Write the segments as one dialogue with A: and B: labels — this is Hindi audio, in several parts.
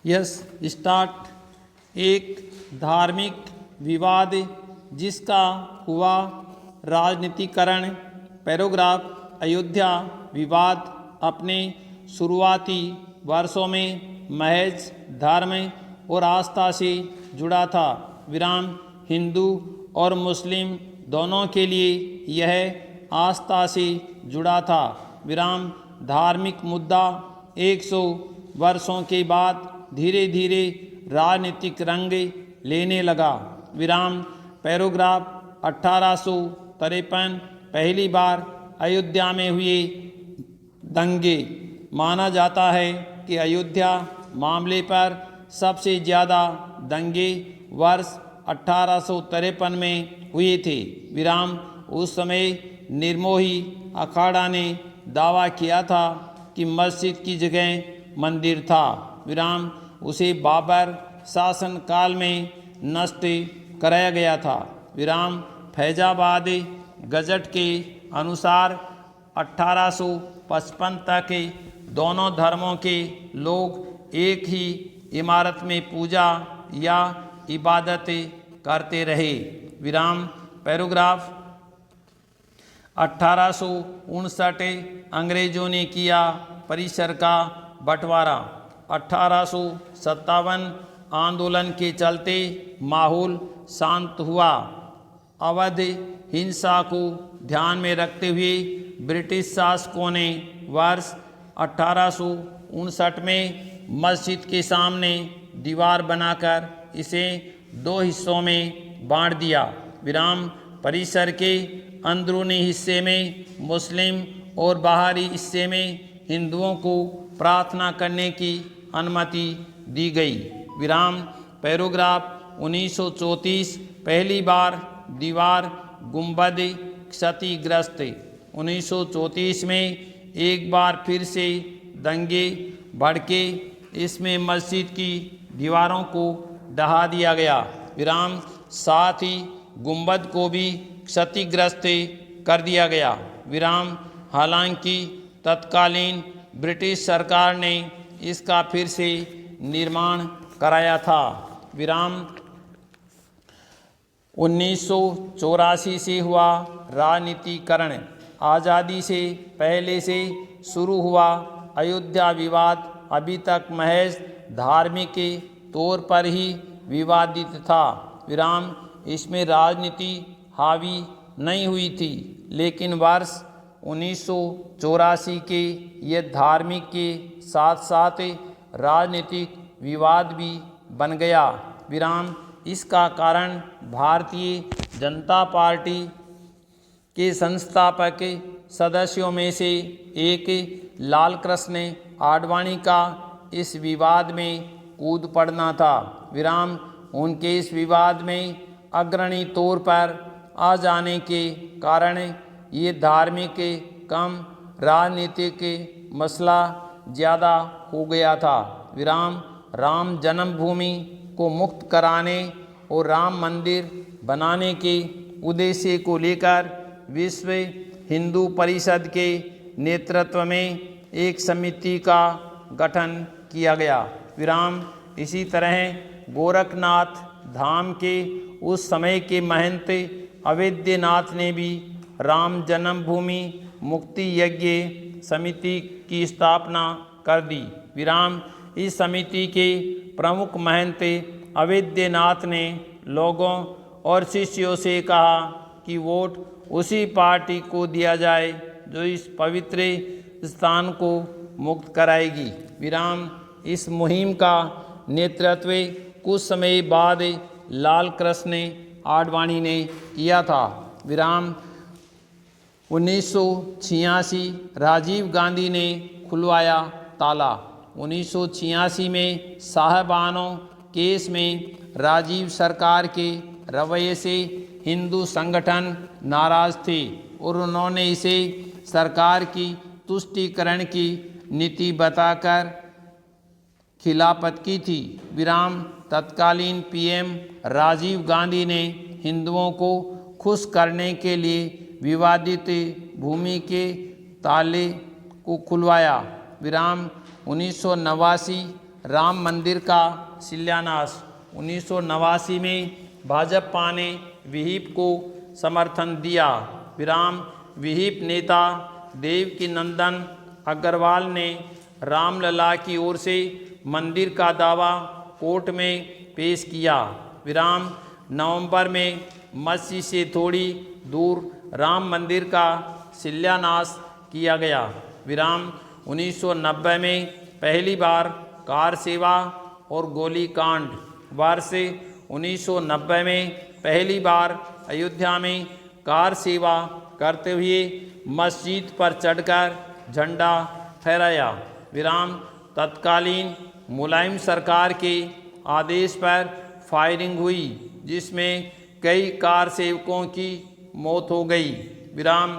A: Yes start. एक धार्मिक विवाद जिसका हुआ राजनीतिकरण। पैराग्राफ। अयोध्या विवाद अपने शुरुआती वर्षों में महज धर्म और आस्था से जुड़ा था। विराम। हिंदू और मुस्लिम दोनों के लिए यह आस्था से जुड़ा था। विराम। धार्मिक मुद्दा 100 वर्षों के बाद धीरे धीरे राजनीतिक रंग लेने लगा। विराम। पैराग्राफ। 1853 पहली बार अयोध्या में हुए दंगे। माना जाता है कि अयोध्या मामले पर सबसे ज़्यादा दंगे वर्ष 1853 में हुए थे। विराम। उस समय निर्मोही अखाड़ा ने दावा किया था कि मस्जिद की जगह मंदिर था। विराम। उसे बाबर शासनकाल में नष्ट कराया गया था। विराम। फैजाबाद गजट के अनुसार 1855 तक दोनों धर्मों के लोग एक ही इमारत में पूजा या इबादत करते रहे। विराम। पैराग्राफ। 1859 अंग्रेजों ने किया परिसर का बंटवारा। 1857 आंदोलन के चलते माहौल शांत हुआ। अवध हिंसा को ध्यान में रखते हुए ब्रिटिश शासकों ने वर्ष 1859 में मस्जिद के सामने दीवार बनाकर इसे 2 हिस्सों में बांट दिया। विराम। परिसर के अंदरूनी हिस्से में मुस्लिम और बाहरी हिस्से में हिंदुओं को प्रार्थना करने की अनुमति दी गई। विराम। पैराग्राफ। 1934 पहली बार दीवार गुंबद क्षतिग्रस्त। 1934 में एक बार फिर से दंगे भड़के। इसमें मस्जिद की दीवारों को ढहा दिया गया। विराम। साथ ही गुंबद को भी क्षतिग्रस्त कर दिया गया। विराम। हालांकि तत्कालीन ब्रिटिश सरकार ने इसका फिर से निर्माण कराया था। विराम। 1984 से हुआ राजनीतिकरण। आज़ादी से पहले से शुरू हुआ अयोध्या विवाद अभी तक महज धार्मिक के तौर पर ही विवादित था। विराम। इसमें राजनीति हावी नहीं हुई थी, लेकिन वर्ष 1984 के ये धार्मिक के साथ साथ राजनीतिक विवाद भी बन गया। विराम। इसका कारण भारतीय जनता पार्टी के संस्थापक सदस्यों में से एक लाल कृष्ण आडवाणी का इस विवाद में कूद पड़ना था। विराम। उनके इस विवाद में अग्रणी तौर पर आ जाने के कारण ये धार्मिक कम राजनीतिक मसला ज़्यादा हो गया था। विराम। राम जन्मभूमि को मुक्त कराने और राम मंदिर बनाने के उद्देश्य को लेकर विश्व हिंदू परिषद के नेतृत्व में एक समिति का गठन किया गया। विराम। इसी तरह गोरखनाथ धाम के उस समय के महंत अवैधनाथ ने भी राम जन्मभूमि मुक्ति यज्ञ समिति की स्थापना कर दी। विराम। इस समिति के प्रमुख महंत अवैधनाथ ने लोगों और शिष्यों से कहा कि वोट उसी पार्टी को दिया जाए जो इस पवित्र स्थान को मुक्त कराएगी। विराम। इस मुहिम का नेतृत्व कुछ समय बाद लाल कृष्ण आडवाणी ने किया था। विराम। 1986 राजीव गांधी ने खुलवाया ताला। 1986 में साहबानों केस में राजीव सरकार के रवैये से हिंदू संगठन नाराज थे और उन्होंने इसे सरकार की तुष्टीकरण की नीति बताकर खिलाफत की थी। विराम। तत्कालीन पीएम राजीव गांधी ने हिंदुओं को खुश करने के लिए विवादित भूमि के ताले को खुलवाया। विराम। 1989 राम मंदिर का शिलान्यास। 1989 में भाजपा ने विहिप को समर्थन दिया। विराम विहिप नेता देवकी नंदन अग्रवाल ने रामलला की ओर से मंदिर का दावा कोर्ट में पेश किया। विराम नवंबर में मस्जिद से थोड़ी दूर राम मंदिर का शिलान्यास किया गया। विराम 1990 में पहली बार कार सेवा और गोलीकांड। वर्ष 1990 में पहली बार अयोध्या में कार सेवा करते हुए मस्जिद पर चढ़कर झंडा फहराया। विराम तत्कालीन मुलायम सरकार के आदेश पर फायरिंग हुई, जिसमें कई कार सेवकों की मौत हो गई। विराम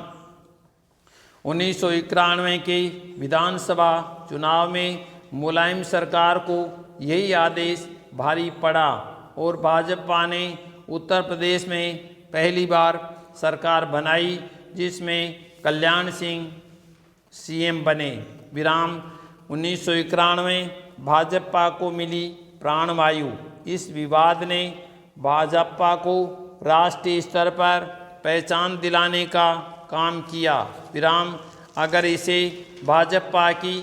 A: 1991 के विधानसभा चुनाव में मुलायम सरकार को यही आदेश भारी पड़ा और भाजपा ने उत्तर प्रदेश में पहली बार सरकार बनाई, जिसमें कल्याण सिंह सीएम बने। विराम 1991 भाजपा को मिली प्राणवायु। इस विवाद ने भाजपा को राष्ट्रीय स्तर पर पहचान दिलाने का काम किया। विराम अगर इसे भाजपा की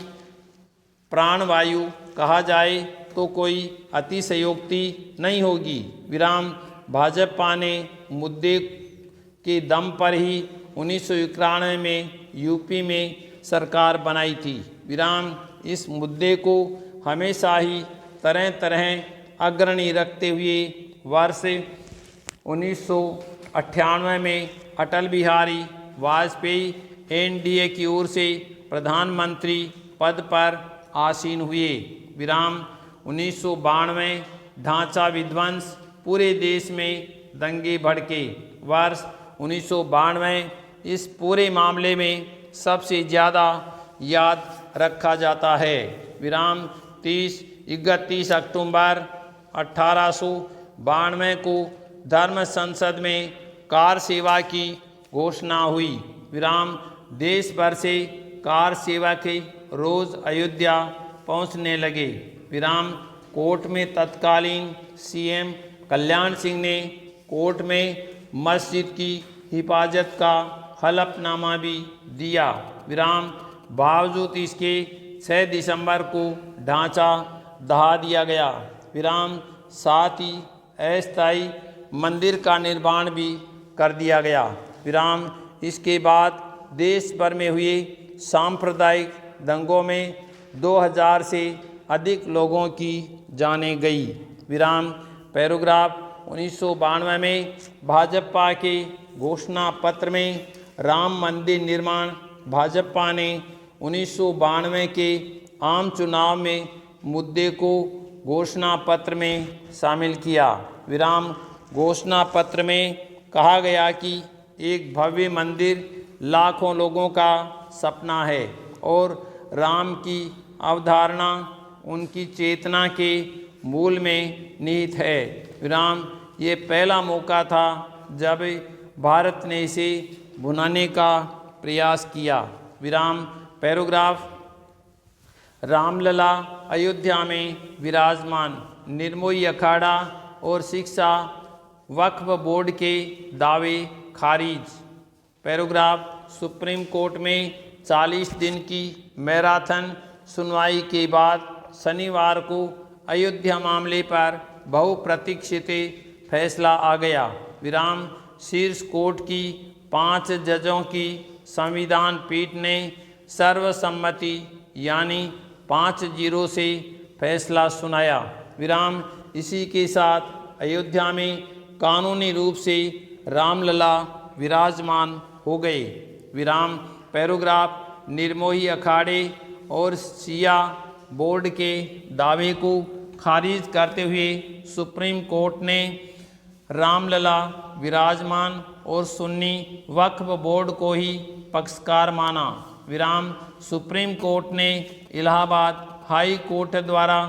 A: प्राणवायु कहा जाए तो कोई अतिशयोक्ति नहीं होगी। विराम भाजपा ने मुद्दे के दम पर ही 1991 में यूपी में सरकार बनाई थी। विराम इस मुद्दे को हमेशा ही तरह तरह अग्रणी रखते हुए वर्ष 1998 में अटल बिहारी वाजपेयी एनडीए की ओर से प्रधानमंत्री पद पर आसीन हुए। विराम 1992 ढांचा विध्वंस, पूरे देश में दंगे भड़के। वर्ष 1992 इस पूरे मामले में सबसे ज़्यादा याद रखा जाता है। विराम 31 अक्टूबर 1892 को धर्म संसद में कार सेवा की घोषणा हुई। विराम देश भर से कार सेवा के रोज़ अयोध्या पहुंचने लगे। विराम कोर्ट में तत्कालीन सीएम कल्याण सिंह ने कोर्ट में मस्जिद की हिफाजत का हलफनामा भी दिया। विराम बावजूद इसके 6 दिसंबर को ढांचा दहा दिया गया। विराम साथ ही अस्थायी मंदिर का निर्माण भी कर दिया गया। विराम इसके बाद देश भर में हुए सांप्रदायिक दंगों में 2000 से अधिक लोगों की जानें गई। विराम पैराग्राफ 1992 में भाजपा के घोषणा पत्र में राम मंदिर निर्माण भाजपा ने 1992 के आम चुनाव में मुद्दे को घोषणा पत्र में शामिल किया। विराम घोषणा पत्र में कहा गया कि एक भव्य मंदिर लाखों लोगों का सपना है और राम की अवधारणा उनकी चेतना के मूल में निहित है। विराम ये पहला मौका था जब भारत ने इसे भुनाने का प्रयास किया। विराम पैराग्राफ रामलला अयोध्या में विराजमान, निर्मोही अखाड़ा और शिक्षा वक्फ बोर्ड के दावे खारिज। पैराग्राफ सुप्रीम कोर्ट में 40 दिन की मैराथन सुनवाई के बाद शनिवार को अयोध्या मामले पर बहुप्रतीक्षित फैसला आ गया। विराम शीर्ष कोर्ट की 5 जजों की संविधान पीठ ने सर्वसम्मति यानी 5-0 से फैसला सुनाया। विराम इसी के साथ अयोध्या में कानूनी रूप से रामलला विराजमान हो गए। विराम पैराग्राफ निर्मोही अखाड़े और शिया बोर्ड के दावे को खारिज करते हुए सुप्रीम कोर्ट ने रामलला विराजमान और सुन्नी वक्फ बोर्ड को ही पक्षकार माना। विराम सुप्रीम कोर्ट ने इलाहाबाद हाई कोर्ट द्वारा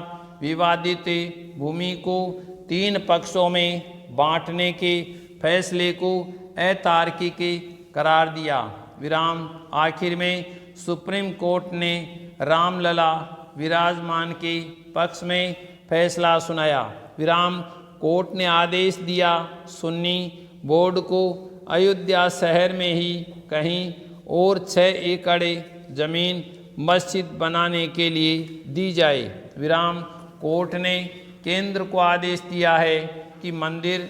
A: विवादित भूमि को 3 पक्षों में बांटने के फैसले को अतार्किक करार दिया। विराम आखिर में सुप्रीम कोर्ट ने रामलला विराजमान के पक्ष में फैसला सुनाया। विराम कोर्ट ने आदेश दिया सुन्नी बोर्ड को अयोध्या शहर में ही कहीं और 6 एकड़ जमीन मस्जिद बनाने के लिए दी जाए। विराम कोर्ट ने केंद्र को आदेश दिया है कि मंदिर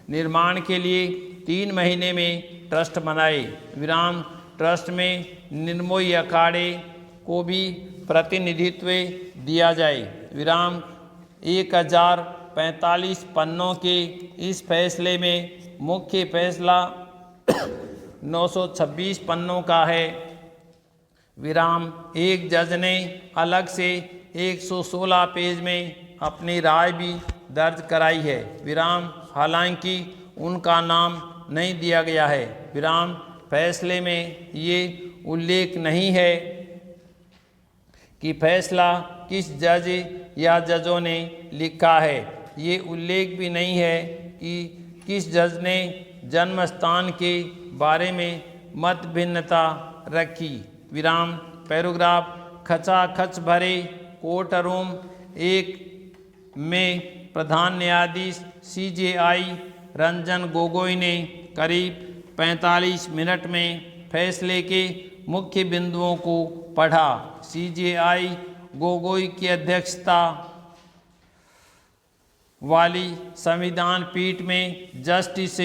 A: निर्माण के लिए 3 महीने में ट्रस्ट बनाए। विराम ट्रस्ट में निर्मोही अखाड़े को भी प्रतिनिधित्व दिया जाए। विराम 1045 पन्नों के इस फैसले में मुख्य फैसला 926 पन्नों का है। विराम एक जज ने अलग से 116 पेज में अपनी राय भी दर्ज कराई है। विराम हालांकि उनका नाम नहीं दिया गया है। विराम फैसले में ये उल्लेख नहीं है कि फैसला किस जज या जजों ने लिखा है। ये उल्लेख भी नहीं है कि किस जज ने जन्म स्थान के बारे में मत भिन्नता रखी। विराम पैराग्राफ खचाखच भरे कोर्ट रूम 1 में प्रधान न्यायाधीश CJI रंजन गोगोई ने करीब 45 मिनट में फैसले के मुख्य बिंदुओं को पढ़ा। CJI गोगोई की अध्यक्षता वाली संविधान पीठ में justice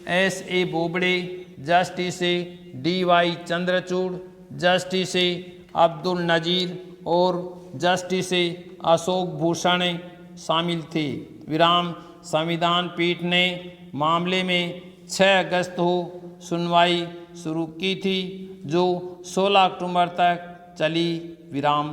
A: SA Bobde, justice DY Chandrachud, justice Abdul Nazeer और जस्टिस अशोक भूषण शामिल थे। विराम संविधान पीठ ने मामले में 6 अगस्त को सुनवाई शुरू की थी जो 16 अक्टूबर तक चली। विराम।